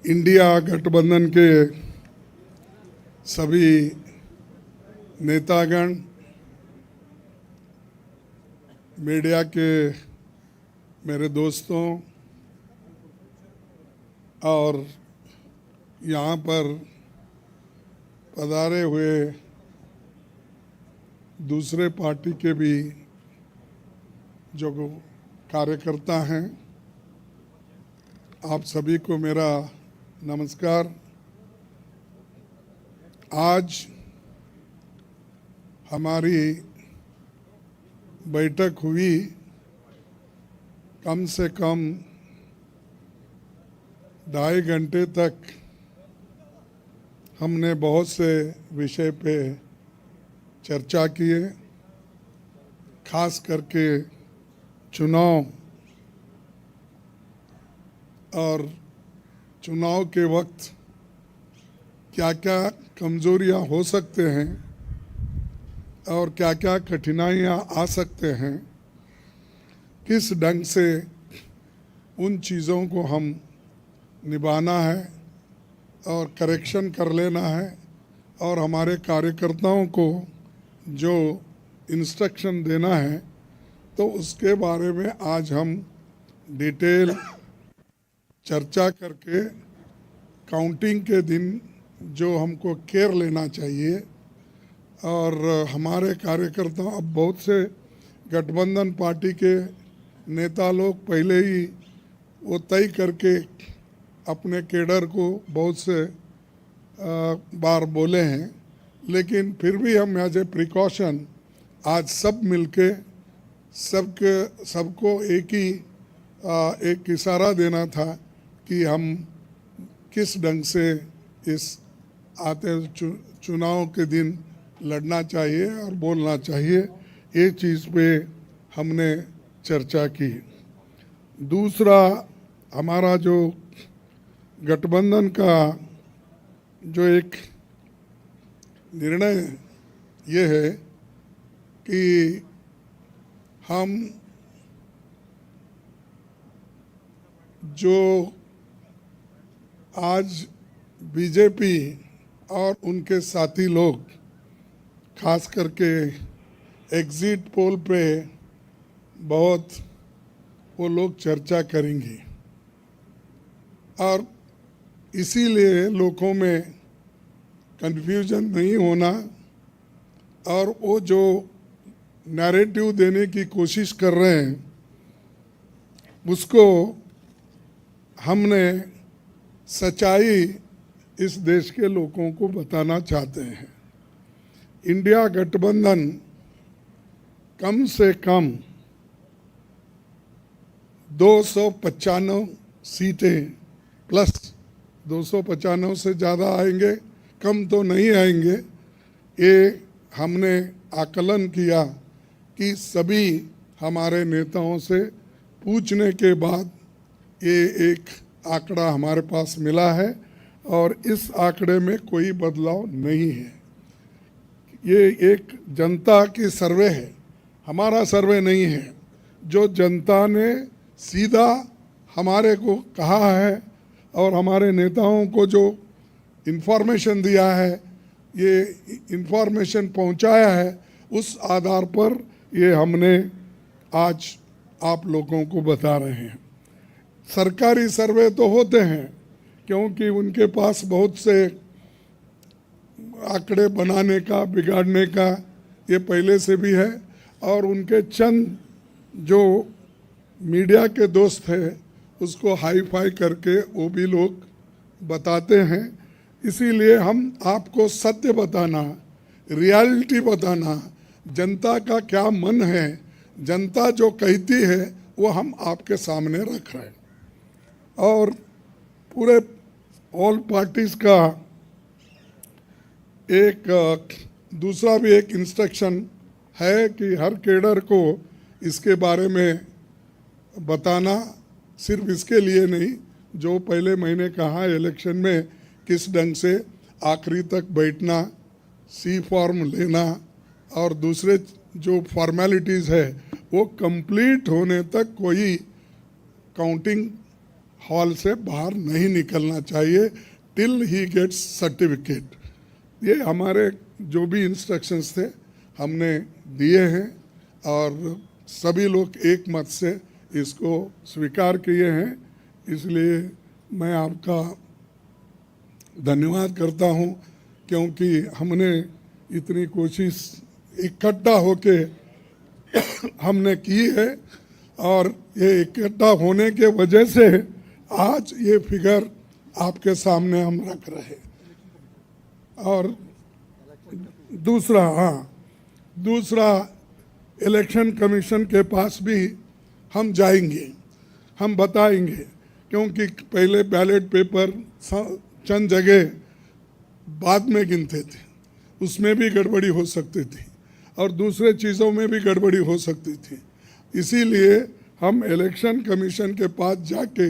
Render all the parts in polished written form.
India गठबंधन के सभी नेतागण, मीडिया के मेरे दोस्तों और यहाँ पर पधारे हुए दूसरे पार्टी के भी जो कार्यकर्ता हैं, आप सभी को मेरा नमस्कार। आज हमारी बैठक हुई, कम से कम 2.5 घंटे तक हमने बहुत से विषय पे चर्चा किए, खास करके चुनाव और चुनाव के वक्त क्या क्या कमज़ोरियाँ हो सकते हैं और क्या क्या कठिनाइयाँ आ सकते हैं, किस ढंग से उन चीज़ों को हम निभाना है और करेक्शन कर लेना है और हमारे कार्यकर्ताओं को जो इंस्ट्रक्शन देना है, तो उसके बारे में आज हम डिटेल चर्चा करके काउंटिंग के दिन जो हमको केयर लेना चाहिए। और हमारे कार्यकर्ता, अब बहुत से गठबंधन पार्टी के नेता लोग पहले ही वो तय करके अपने केडर को बहुत से बार बोले हैं, लेकिन फिर भी हम एज ए प्रिकॉशन आज सब मिलके सबको एक इशारा देना था कि हम किस ढंग से इस आते चुनाव के दिन लड़ना चाहिए और बोलना चाहिए। ये चीज़ पे हमने चर्चा की। दूसरा, हमारा जो गठबंधन का जो एक निर्णय ये है कि हम जो आज बीजेपी और उनके साथी लोग खास करके एग्जिट पोल पे बहुत वो लोग चर्चा करेंगे और इसीलिए लोगों में कंफ्यूजन नहीं होना और वो जो नैरेटिव देने की कोशिश कर रहे हैं उसको हमने सच्चाई इस देश के लोगों को बताना चाहते हैं। इंडिया गठबंधन कम से कम 295 सीटें प्लस 295 से ज़्यादा आएंगे, कम तो नहीं आएंगे। ये हमने आकलन किया कि सभी हमारे नेताओं से पूछने के बाद ये एक आंकड़ा हमारे पास मिला है और इस आंकड़े में कोई बदलाव नहीं है। ये एक जनता की सर्वे है, हमारा सर्वे नहीं है। जो जनता ने सीधा हमारे को कहा है और हमारे नेताओं को जो इन्फॉर्मेशन दिया है, ये इन्फॉर्मेशन पहुंचाया है, उस आधार पर ये हमने आज आप लोगों को बता रहे हैं। सरकारी सर्वे तो होते हैं क्योंकि उनके पास बहुत से आंकड़े बनाने का, बिगाड़ने का ये पहले से भी है और उनके चंद जो मीडिया के दोस्त हैं उसको हाई फाई करके वो भी लोग बताते हैं। इसीलिए हम आपको सत्य बताना, रियलिटी बताना, जनता का क्या मन है, जनता जो कहती है वो हम आपके सामने रख रहे हैं। और पूरे ऑल पार्टीज़ का एक दूसरा भी एक इंस्ट्रक्शन है कि हर केडर को इसके बारे में बताना, सिर्फ इसके लिए नहीं, जो पहले मैंने कहा इलेक्शन में किस ढंग से आखिरी तक बैठना, सी फॉर्म लेना और दूसरे जो फॉर्मेलिटीज़ है वो कंप्लीट होने तक कोई काउंटिंग हॉल से बाहर नहीं निकलना चाहिए टिल ही गेट्स सर्टिफिकेट। ये हमारे जो भी इंस्ट्रक्शंस थे हमने दिए हैं और सभी लोग एक मत से इसको स्वीकार किए हैं, इसलिए मैं आपका धन्यवाद करता हूं, क्योंकि हमने इतनी कोशिश इकट्ठा होके हमने की है और ये इकट्ठा होने के वजह से आज ये फिगर आपके सामने हम रख रहे हैं। और दूसरा इलेक्शन कमीशन के पास भी हम जाएंगे, हम बताएंगे, क्योंकि पहले बैलेट पेपर चंद जगह बाद में गिनते थे, उसमें भी गड़बड़ी हो सकती थी और दूसरे चीज़ों में भी गड़बड़ी हो सकती थी। इसीलिए हम इलेक्शन कमीशन के पास जाके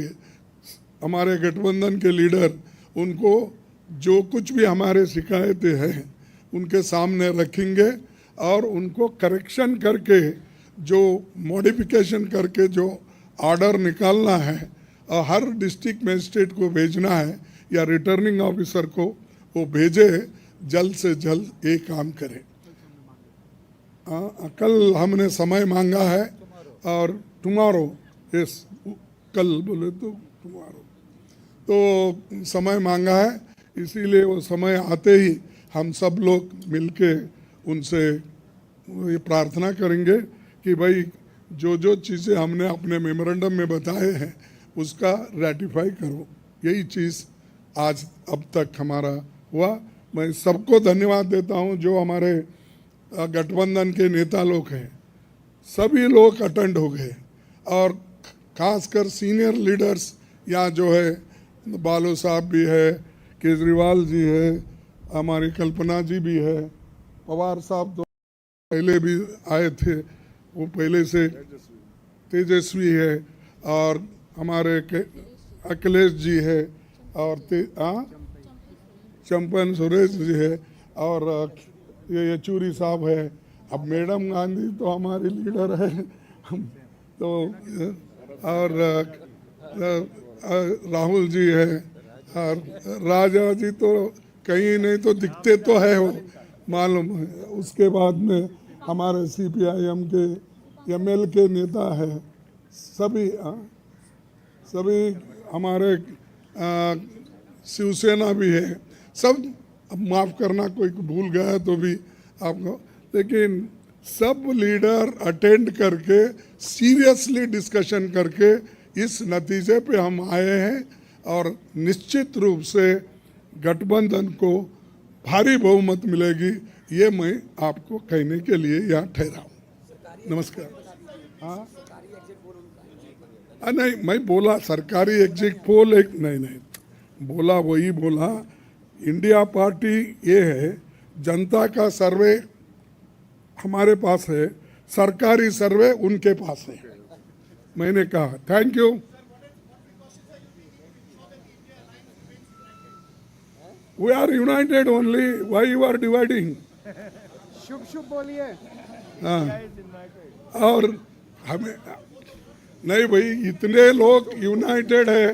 हमारे गठबंधन के लीडर उनको जो कुछ भी हमारे शिकायतें हैं उनके सामने रखेंगे और उनको करेक्शन करके जो मॉडिफिकेशन करके जो ऑर्डर निकालना है और हर डिस्ट्रिक्ट मजिस्ट्रेट को भेजना है या रिटर्निंग ऑफिसर को वो भेजे, जल्द से जल्द ये काम करें। कल हमने समय मांगा है और टुमारो, यस कल बोले तो टुमारो, तो समय मांगा है, इसीलिए वो समय आते ही हम सब लोग मिलके उनसे ये प्रार्थना करेंगे कि भाई जो जो चीज़ें हमने अपने मेमोरेंडम में बताए हैं उसका रेटिफाई करो। यही चीज़ आज अब तक हमारा हुआ। मैं सबको धन्यवाद देता हूं जो हमारे गठबंधन के नेता लोग हैं, सभी लोग अटेंड हो गए और खासकर सीनियर लीडर्स यहाँ जो है, बालो साहब भी है, केजरीवाल जी है, हमारी कल्पना जी भी है, पवार साहब तो पहले भी आए थे, वो पहले से तेजस्वी है, और हमारे अखिलेश जी है, और चंपन सुरेश जी है, और ये येचूरी साहब है। अब मैडम गांधी तो हमारी लीडर है तो, और राहुल जी है, और राजा जी तो कहीं नहीं तो दिखते तो है वो मालूम है। उसके बाद में हमारे CPIM के ML के नेता है, सभी हमारे शिवसेना भी है, सब। अब माफ़ करना कोई भूल गया तो भी आपको, लेकिन सब लीडर अटेंड करके सीरियसली डिस्कशन करके इस नतीजे पे हम आए हैं और निश्चित रूप से गठबंधन को भारी बहुमत मिलेगी, ये मैं आपको कहने के लिए यहाँ ठहरा हूँ। नमस्कार। हाँ नहीं, मैं बोला सरकारी एग्जिट पोल एक नहीं बोला, वही बोला। इंडिया पार्टी ये है, जनता का सर्वे हमारे पास है, सरकारी सर्वे उनके पास है। मैंने कहा thank you. We are united only. Why you are dividing? शुभ शुभ बोलिए। हाँ, और हमें नहीं भाई, इतने लोग यूनाइटेड है।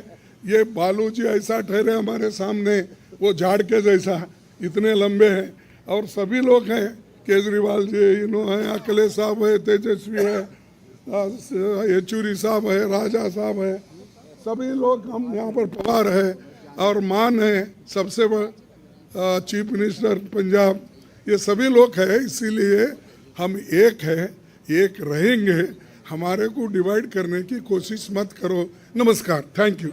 ये बालू जी ऐसा ठहरे हमारे सामने, वो झाड़ के जैसा, इतने लंबे हैं, और सभी लोग हैं, केजरीवाल जी हैं, अखिलेश साहब है, तेजस्वी है, येचूरी साहब है, राजा साहब है, सभी लोग हम यहाँ पर पवार है, और मान है सबसे बड़ा चीफ मिनिस्टर पंजाब, ये सभी लोग हैं। इसीलिए हम एक है, एक रहेंगे। हमारे को डिवाइड करने की कोशिश मत करो। नमस्कार, thank you.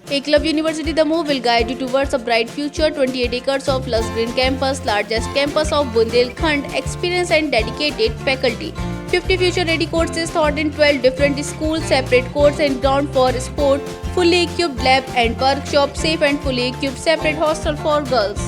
Eklavya University Damoh will guide you towards a bright future. 28 acres of lush green campus, largest campus of Bundelkhand, experienced and dedicated faculty. 50 future-ready courses taught in 12 different schools, separate course and ground for sport, fully equipped lab and workshop, safe and fully equipped separate hostel for girls.